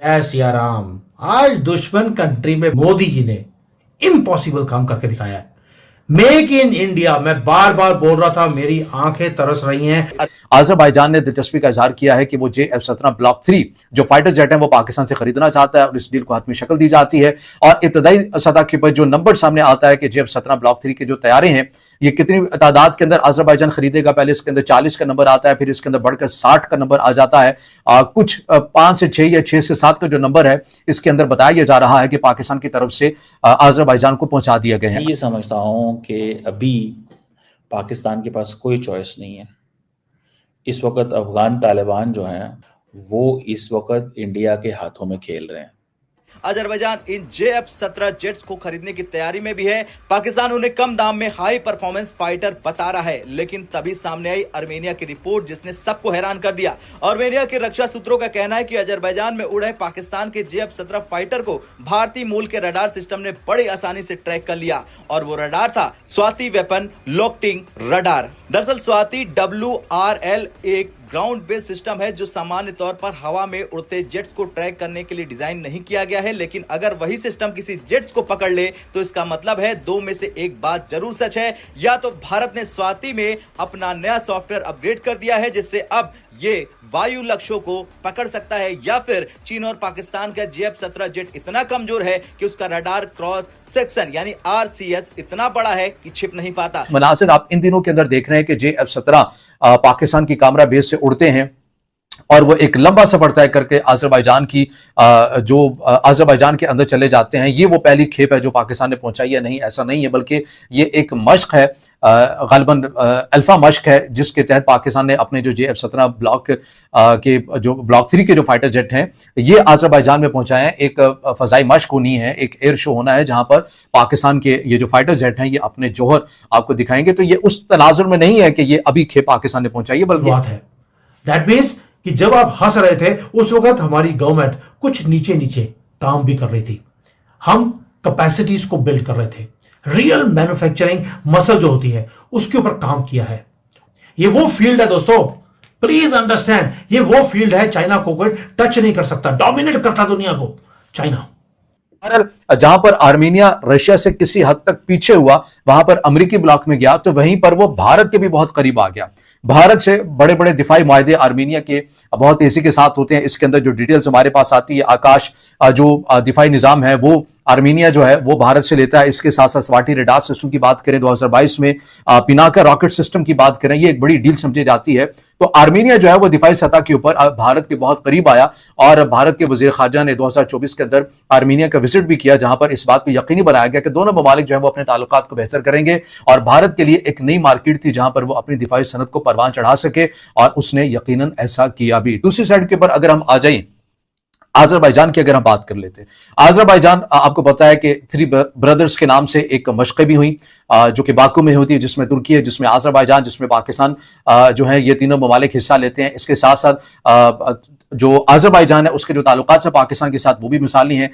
जय सिया राम। आज दुश्मन कंट्री में मोदी जी ने इम्पॉसिबल काम करके दिखाया है। मेक इन इंडिया, मैं बार बार बोल रहा था, मेरी आंखें तरस रही हैं। आज़रबाईजान ने दिलचस्पी का इजहार किया है कि वो JF-17 ब्लॉक 3 जो फाइटर जेट है वो पाकिस्तान से खरीदना चाहता है और इस डील को हतमी शक्ल दी जाती है। और इब्तदाई सतह के ऊपर जो नंबर सामने आता है कि JF-17 ब्लॉक 3 के जो तैयारे हैं ये कितनी तादाद के अंदर आज़रबाईजान खरीदेगा। पहले इसके अंदर 40 का नंबर आता है, फिर इसके अंदर बढ़कर 60 का नंबर आ जाता है। कुछ 5 से 6 या 6 से 7 का जो नंबर है इसके अंदर बताया जा रहा है कि पाकिस्तान की तरफ से आज़रबाईजान को पहुंचा दिया गया है। ये समझता हूं कि अभी पाकिस्तान के पास कोई चॉइस नहीं है। इस वक्त अफगान तालिबान जो हैं वो इस वक्त इंडिया के हाथों में खेल रहे हैं। अजरबैजान इन JF-17 जेट्स को खरीदने की तैयारी में भी है। पाकिस्तान उन्हें कम दाम में हाई परफॉर्मेंस फाइटर बता रहा है, लेकिन तभी सामने आई आर्मेनिया की रिपोर्ट जिसने सबको हैरान कर दिया। आर्मेनिया के रक्षा सूत्रों का कहना है कि अजरबैजान में उड़े पाकिस्तान के JF-17 फाइटर को भारतीय मूल के रडार सिस्टम ने बड़ी आसानी से ट्रैक कर लिया और वो रडार था स्वाति वेपन लोकेटिंग रडार। दरअसल स्वाति WRL एक ग्राउंड बेस्ड सिस्टम है जो सामान्य तौर पर हवा में उड़ते जेट्स को ट्रैक करने के लिए डिजाइन नहीं किया गया है, लेकिन अगर वही सिस्टम किसी जेट्स को पकड़ ले तो इसका मतलब है दो में से एक बात जरूर सच है। या तो भारत ने स्वाति में अपना नया सॉफ्टवेयर अपग्रेड कर दिया है जिससे अब ये वायु लक्ष्यों को पकड़ सकता है, या फिर चीन और पाकिस्तान का JF-17 जेट इतना कमजोर है कि उसका रडार क्रॉस सेक्शन यानी RCS इतना बड़ा है कि छिप नहीं पाता। मनासिर आप इन दिनों के अंदर देख रहे हैं कि JF-17 पाकिस्तान की कामरा बेस से उड़ते हैं और वो एक लंबा सफर तय करके आज़रबाईजान की आज़रबाईजान के अंदर चले जाते हैं। ये वो पहली खेप है जो पाकिस्तान ने पहुंचाई है? नहीं, ऐसा नहीं है, बल्कि ये एक मश्क है, गालिबन अल्फा मश्क है, जिसके तहत पाकिस्तान ने अपने जो JF-17 ब्लॉक के जो ब्लॉक 3 के जो फाइटर जेट हैं ये आज़रबाईजान में पहुंचाए हैं। एक फजाई मश्क होनी है, एक एयर शो होना है जहां पर पाकिस्तान के ये जो फाइटर जेट हैं ये अपने जौहर आपको दिखाएंगे। तो ये उस तनाजुर में नहीं है कि ये अभी खेप पाकिस्तान ने पहुंचाई है, बल्कि बात है दैट मीन्स कि जब आप हंस रहे थे उस वक्त हमारी गवर्नमेंट कुछ नीचे नीचे काम भी कर रही थी। हम कैपेसिटीज को बिल्ड कर रहे थे, रियल मैन्युफैक्चरिंग मसल जो होती है उसके ऊपर काम किया है। ये वो फील्ड है दोस्तों, प्लीज अंडरस्टैंड, ये वो फील्ड है चाइना को कोई टच नहीं कर सकता, डोमिनेट करता दुनिया को चाइना। जहां पर आर्मेनिया रशिया से किसी हद तक पीछे हुआ वहां पर अमेरिकी ब्लॉक में गया तो वहीं पर वो भारत के भी बहुत करीब आ गया। भारत से बड़े बड़े दिफाई मुआहदे आर्मेनिया के बहुत तेजी के साथ होते हैं। इसके अंदर जो डिटेल्स हमारे पास आती है, आकाश जो दिफाई निजाम है वो आर्मेनिया जो है वो भारत से लेता है। इसके साथ साथ स्वाति रडार सिस्टम की बात करें 2022 में, पिनाका रॉकेट सिस्टम की बात करें, ये एक बड़ी डील समझी जाती है। तो आर्मेनिया जो है वो दिफाई सतह के ऊपर भारत के बहुत करीब आया और भारत के वजीर खारजा ने 2024 के अंदर आर्मेनिया का विजिट भी किया, जहां पर इस बात को यकीनी बनाया गया कि दोनों ममालिक जो है वो अपने ताल्लुकात को बेहतर करेंगे और भारत के लिए एक नई मार्केट थी जहां पर वो अपनी दिफाई सनत को परवान चढ़ा सके और उसने यकीनन ऐसा किया भी। दूसरी साइड के ऊपर अगर हम आ जाएं आज़रबाईजान की अगर हम बात कर लेते हैं, आज़रबाईजान आपको पता है कि 3 ब्रदर्स के नाम से एक मशक़ भी हुई जो कि बाकू में होती है, जिसमें तुर्की है, जिसमें आज़रबाईजान, जिसमें पाकिस्तान जो है ये तीनों ममालिक हिस्सा लेते हैं। इसके साथ साथ जो आज़रबाईजान है उसके जो ताल्लुकात है पाकिस्तान के साथ वो भी मिसाली हैं।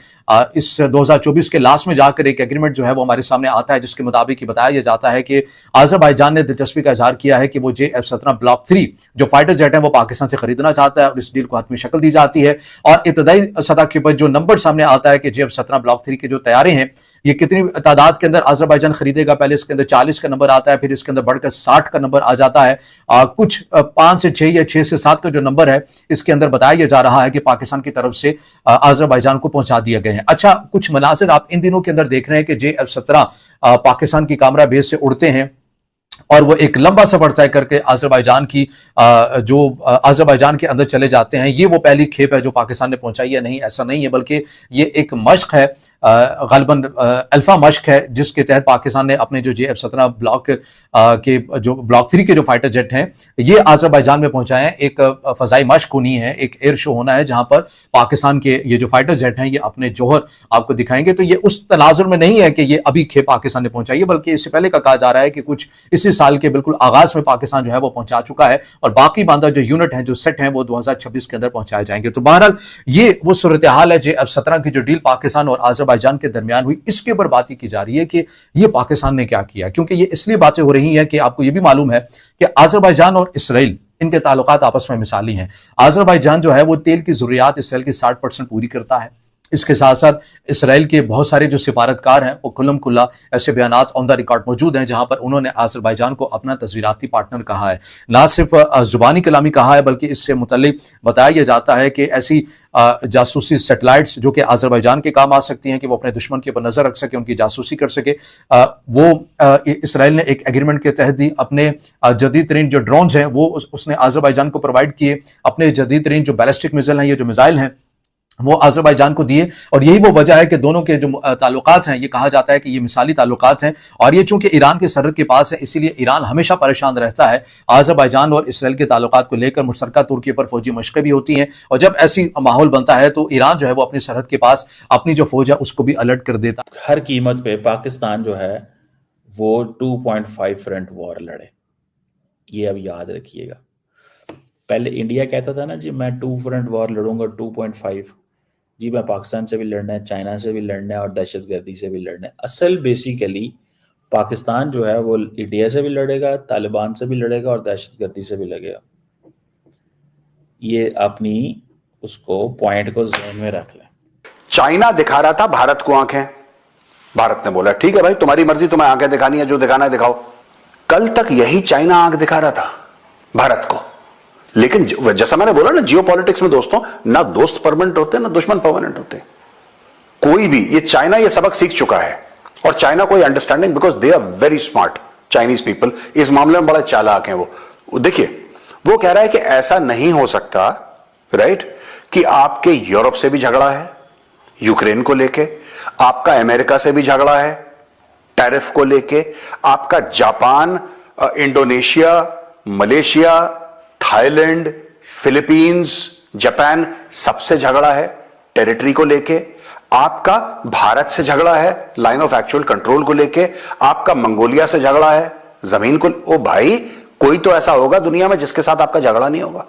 इस 2024 के लास्ट में जाकर एक एग्रीमेंट जो है वो हमारे सामने आता है जिसके मुताबिक बताया जाता है कि आज़रबाईजान ने दिलचस्पी का इजहार किया है कि वो JF-17 ब्लॉक 3 जो फाइटर जेट है वो पाकिस्तान से खरीदना चाहता है और इस डील को हतमी शक्ल दी जाती है। और इब्तदाई सतह के ऊपर जो नंबर सामने आता है कि JF-17 ब्लॉक 3 के जो तैयारे हैं ये कितनी तादाद के अंदर आज़रबाईजान खरीदेगा। पहले इसके अंदर 40 का नंबर आता है, फिर इसके अंदर बढ़कर 60 का नंबर आ जाता है। कुछ 5 से 6 या 6 से 7 का जो नंबर है इसके अंदर बताया जा रहा है कि पाकिस्तान की तरफ से आज़रबाईजान को पहुंचा दिया गया है। अच्छा, कुछ मनासिर आप इन दिनों के अंदर देख रहे हैं कि JF-17 पाकिस्तान की कामरा बेस से उड़ते हैं और वो एक लंबा सफर तय करके आज़रबाईजान की जो आज़रबाईजान के अंदर चले जाते हैं। ये वो पहली खेप है जो पाकिस्तान ने पहुंचाई है? नहीं, ऐसा नहीं है, बल्कि ये एक मश्क है, गालिबन अल्फा मश्क है, जिसके तहत पाकिस्तान ने अपने जो JF-17 ब्लॉक के जो ब्लॉक 3 के जो फाइटर जेट हैं ये आज़रबाईजान में पहुंचाए हैं। एक फजाई मश्क होनी है, एक एयर शो होना है जहां पर पाकिस्तान के ये जो फाइटर जेट हैं ये अपने जौहर आपको दिखाएंगे। तो ये उस तनाजुर में नहीं है कि ये अभी खेप पाकिस्तान ने पहुंचाई है, बल्कि इससे पहले का कहा जा रहा है कि कुछ इसी साल के बिल्कुल आगाज में पाकिस्तान जो है वो पहुंचा चुका है और बाकी बांधा जो यूनिट है, जो सेट है, वो 2026 के अंदर पहुंचाए जाएंगे। तो बहरहाल ये वो सूरत हाल है। JF-17 की जो डील पाकिस्तान और आज़रबाईजान के दरमियान हुई, इसके ऊपर बात की जा रही है कि ये पाकिस्तान ने क्या किया, क्योंकि ये इसलिए बातें हो रही हैं कि आपको ये भी मालूम है कि आज़रबाईजान और इसराइल इनके ताल्लुकात आपस में मिसाली हैं। आज़रबाईजान जो है वो तेल की ज़रूरियात इसराइल की 60% पूरी करता है। इसके साथ साथ इसराइल के बहुत सारे जो सिफारतकार हैं वो खुल्लम खुल्ला ऐसे बयानात ऑन द रिकॉर्ड मौजूद हैं जहां पर उन्होंने आज़रबाईजान को अपना तस्वीराती पार्टनर कहा है। ना सिर्फ जुबानी कलामी कहा है बल्कि इससे मुतल्लिक बताया यह जाता है कि ऐसी जासूसी सेटेलाइट्स जो कि आज़रबाईजान के काम आ सकती हैं कि वो अपने दुश्मन के ऊपर नजर रख सके, उनकी जासूसी कर सके, वो इसराइल ने एक एग्रीमेंट के तहत दी। अपने जदीद तरीन जो ड्रोन्स हैं वो उसने आज़रबाईजान को प्रोवाइड किए। अपने जदीद तरीन जो बैलिस्टिक मिसाइल हैं, ये जो मिसाइल हैं वो आज़रबाईजान को दिए। और यही वो वजह है कि दोनों के जो ताल्लुकात हैं, ये कहा जाता है कि ये मिसाली ताल्लुकात हैं। और ये चूंकि ईरान के सरहद के पास है, इसीलिए ईरान हमेशा परेशान रहता है। आज़रबाईजान और इसराइल के ताल्लुकात को लेकर मुश्तरका तौर के ऊपर फौजी मशक़ें भी होती हैं, और जब ऐसी माहौल बनता है तो ईरान जो है वो अपनी सरहद के पास अपनी जो फौज है उसको भी अलर्ट कर देता है। हर कीमत पे पाकिस्तान जो है वो 2.5 फ्रंट वॉर लड़े, ये अब याद रखिएगा। पहले इंडिया कहता था ना जी मैं 2 फ्रंट वॉर लड़ूंगा, 2.5 जी मैं पाकिस्तान से भी लड़ना है, चाइना से भी लड़ना है और दहशतगर्दी से भी लड़ना है। असल बेसिकली पाकिस्तान जो है वो इंडिया से भी लड़ेगा, तालिबान से भी लड़ेगा और दहशतगर्दी से भी लड़ेगा। ये अपनी उसको पॉइंट को ज़हन में रख लें। चाइना दिखा रहा था भारत को आंखें, भारत ने बोला ठीक है भाई तुम्हारी मर्जी, तुम्हें आंखें दिखानी है, जो दिखाना है दिखाओ। कल तक यही चाइना आंख दिखा रहा था भारत को, लेकिन जैसा मैंने बोला ना जियोपॉलिटिक्स में दोस्तों, ना दोस्त परमानेंट होते ना दुश्मन परमानेंट होते। कोई भी ये चाइना ये सबक सीख चुका है, और चाइना को understanding, because they are very smart Chinese people, इस मामले में बड़ा चालाक हैं वो। देखिए वो कह रहा है कि ऐसा नहीं हो सकता, राइट, कि आपके यूरोप से भी झगड़ा है यूक्रेन को लेके, आपका अमेरिका से भी झगड़ा है टैरिफ को लेके, आपका Japan, Indonesia, Malaysia, Thailand, Philippines, Japan सबसे झगड़ा है टेरिटरी को लेके, आपका भारत से झगड़ा है लाइन ऑफ एक्चुअल कंट्रोल को लेके, आपका मंगोलिया से झगड़ा है जमीन को। ओ भाई कोई तो ऐसा होगा दुनिया में जिसके साथ आपका झगड़ा नहीं होगा।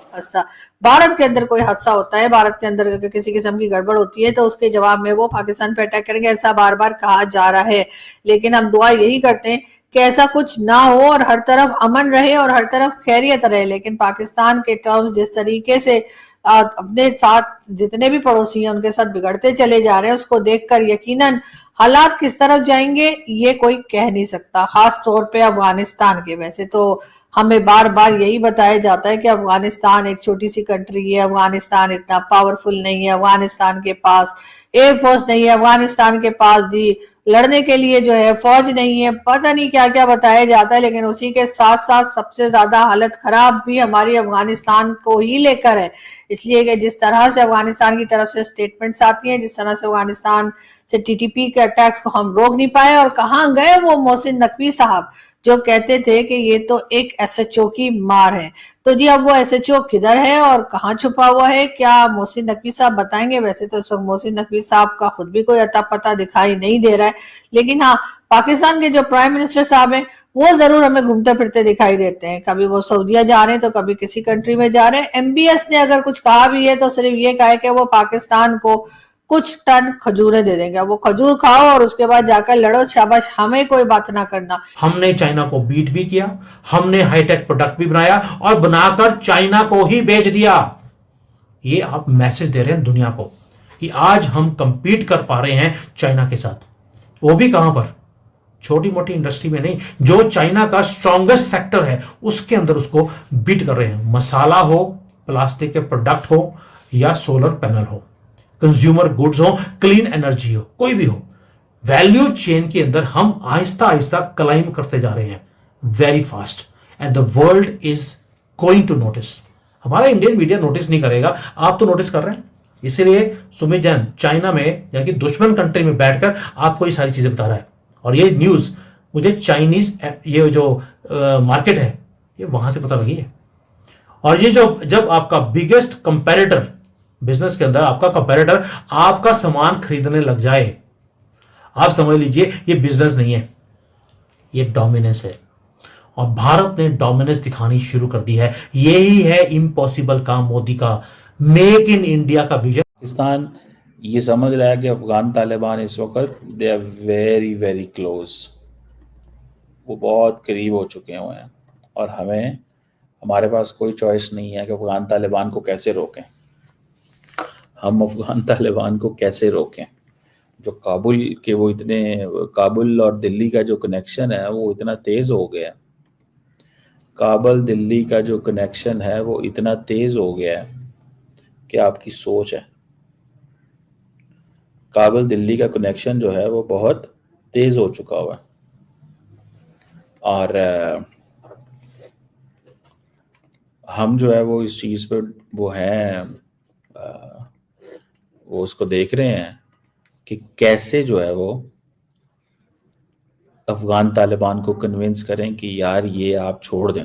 भारत के अंदर कोई हादसा होता है, भारत के अंदर अगर किसी किस्म की गड़बड़ होती है तो उसके जवाब में वो पाकिस्तान पे अटैक करेंगे, ऐसा बार बार कहा जा रहा है। लेकिन हम दुआ यही करते हैं कि ऐसा कुछ ना हो और हर तरफ अमन रहे और हर तरफ खैरियत रहे। लेकिन पाकिस्तान के टर्म्स जिस तरीके से अपने साथ जितने भी पड़ोसी हैं उनके साथ बिगड़ते चले जा रहे हैं, उसको देखकर यकीनन हालात किस तरफ जाएंगे ये कोई कह नहीं सकता, खास तौर पे अफगानिस्तान के। वैसे तो हमें बार बार यही बताया जाता है कि अफगानिस्तान एक छोटी सी कंट्री है, अफगानिस्तान इतना पावरफुल नहीं है, अफगानिस्तान के पास एयरफोर्स नहीं है, अफगानिस्तान के पास जी लड़ने के लिए जो है फौज नहीं है, पता नहीं क्या क्या बताया जाता है। लेकिन उसी के साथ साथ सबसे ज्यादा हालत खराब भी हमारी अफगानिस्तान को ही लेकर है, इसलिए कि जिस तरह से अफगानिस्तान की तरफ से स्टेटमेंट्स आती हैं, जिस तरह से अफगानिस्तान से टीटीपी के अटैक्स को हम रोक नहीं पाए। और कहाँ गए वो मोहसिन नकवी साहब जो कहते थे कि ये तो एक एसएचओ की मार है। तो जी अब वो एसएचओ किधर है और कहाँ छुपा हुआ है, क्या मोहसिन नकवी साहब बताएंगे? वैसे तो इस वक्त मोहसिन नकवी साहब का खुद भी कोई अता पता दिखाई नहीं दे रहा है, लेकिन हाँ पाकिस्तान के जो प्राइम मिनिस्टर साहब हैं वो जरूर हमें घूमते फिरते दिखाई देते हैं। कभी वो सऊदीया जा रहे हैं तो कभी किसी कंट्री में जा रहे हैं। एमबीएस ने अगर कुछ कहा भी है तो सिर्फ ये कहा है कि वो पाकिस्तान को कुछ टन खजूरें दे देंगे, वो खजूर खाओ और उसके बाद जाकर लड़ो, शाबाश, हमें कोई बात ना करना। हमने चाइना को बीट भी किया, हमने हाईटेक प्रोडक्ट भी बनाया और बनाकर चाइना को ही बेच दिया। ये आप मैसेज दे रहे हैं दुनिया को कि आज हम कंपीट कर पा रहे हैं चाइना के साथ, वो भी कहां पर, छोटी मोटी इंडस्ट्री में नहीं, जो चाइना का स्ट्रॉन्गेस्ट सेक्टर है उसके अंदर उसको बीट कर रहे हैं। मसाला हो, प्लास्टिक के प्रोडक्ट हो या सोलर पैनल हो, कंज्यूमर गुड्स हो, क्लीन एनर्जी हो, कोई भी हो, वैल्यू चेन के अंदर हम आहिस्ता आहिस्ता क्लाइम करते जा रहे हैं very fast, and the world is going to notice. हमारा इंडियन मीडिया नोटिस नहीं करेगा, आप तो नोटिस कर रहे हैं। इसीलिए सुमित जैन चाइना में यानी कि दुश्मन कंट्री में बैठकर आपको ये सारी चीजें बता रहा है। और ये न्यूज मुझे चाइनीज ये जो मार्केट है ये वहां से पता लगी है। और ये जो जब आपका बिगेस्ट कंपैरेटर बिजनेस के अंदर, आपका कंपैरेटर आपका सामान खरीदने लग जाए, आप समझ लीजिए ये बिजनेस नहीं है, ये डोमिनेंस है। और भारत ने डोमिनेंस दिखानी शुरू कर दी है। यही है इम्पॉसिबल काम मोदी का, मेक इन इंडिया का विजन। पाकिस्तान ये समझ रहा है कि अफगान तालिबान इस वक्त they are very very close, वो बहुत करीब हो चुके हुए हैं और हमें हमारे पास कोई चॉइस नहीं है कि अफगान तालिबान को कैसे रोकें। हम अफगान तालिबान को कैसे रोकें? जो काबुल के वो इतने, काबुल और दिल्ली का जो कनेक्शन है वो इतना तेज़ हो गया है, काबुल दिल्ली का जो कनेक्शन है वो इतना तेज़ हो गया है कि आपकी सोच है। काबुल दिल्ली का कनेक्शन जो है वो बहुत तेज़ हो चुका हुआ है, और हम जो है वो इस चीज़ पे वो हैं, वो उसको देख रहे हैं कि कैसे जो है वो अफगान तालिबान को कन्विंस करें कि यार ये आप छोड़ दें।